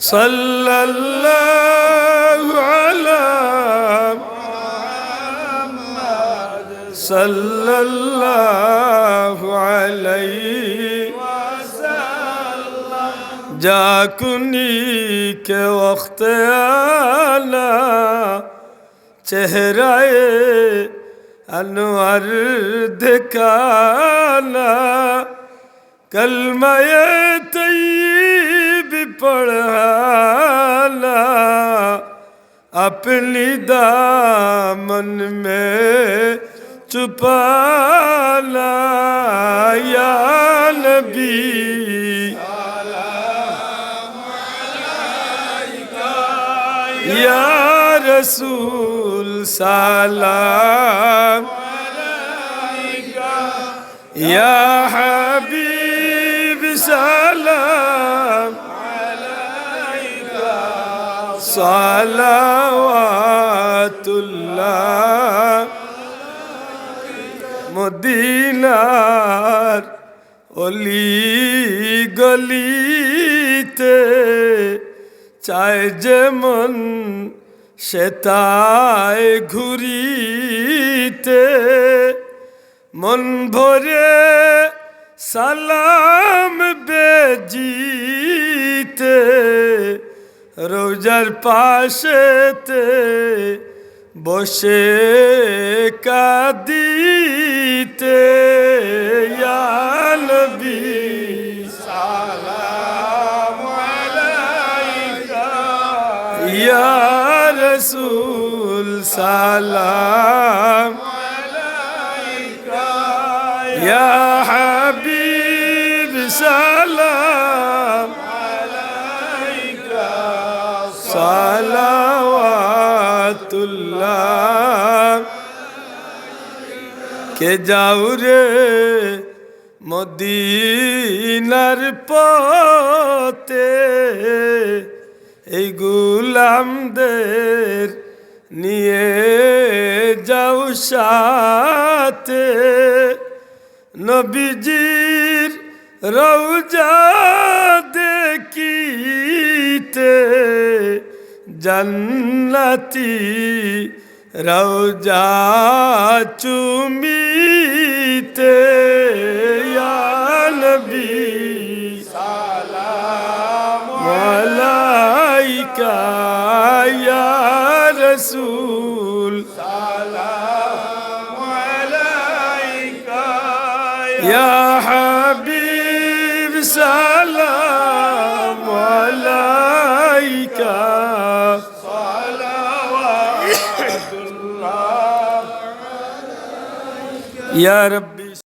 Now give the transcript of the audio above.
সাল্লাল্লাহু আলা মুহাম্মাদ সাল্লাল্লাহু আলাইহি ওয়াসাল্লাম जाकुनी के वक्त आना चेहराए अनवर दिखाना कलमाए तय्यब पढ़ाना अपनी दामन में छुपाना या नबी या रसूल सलाम अलैका या हबीब सलाम अलैका सलावतुल्लाह मदीनार অলি গলিতে চায় যেমন সে তাই ঘুরিতে মন ভরে সালাম বেজিতে রোজার পাশেতে বসে কাঁদিতে ইয়া নবী সালাম আলাইকা ইয়া রাসূল সালাম আলাইকা ইয়া হাবিব সালাম আলাইকা সালাওয়াতুল্লাহ কে যাও রে মদিনার পথে এই গোলামদের নিয়ে যাও সাথে নবীজির রওজা দেখিতে জান্নাতি রওজা চুমিতে ইয়া নবী সালাম আলাইকা ইয়া রাসূল সালাম আলাইকা ইয়া হাবিব সালাম আলাইকা সালাওয়াতুল্লাহ ইয়া রাব্বি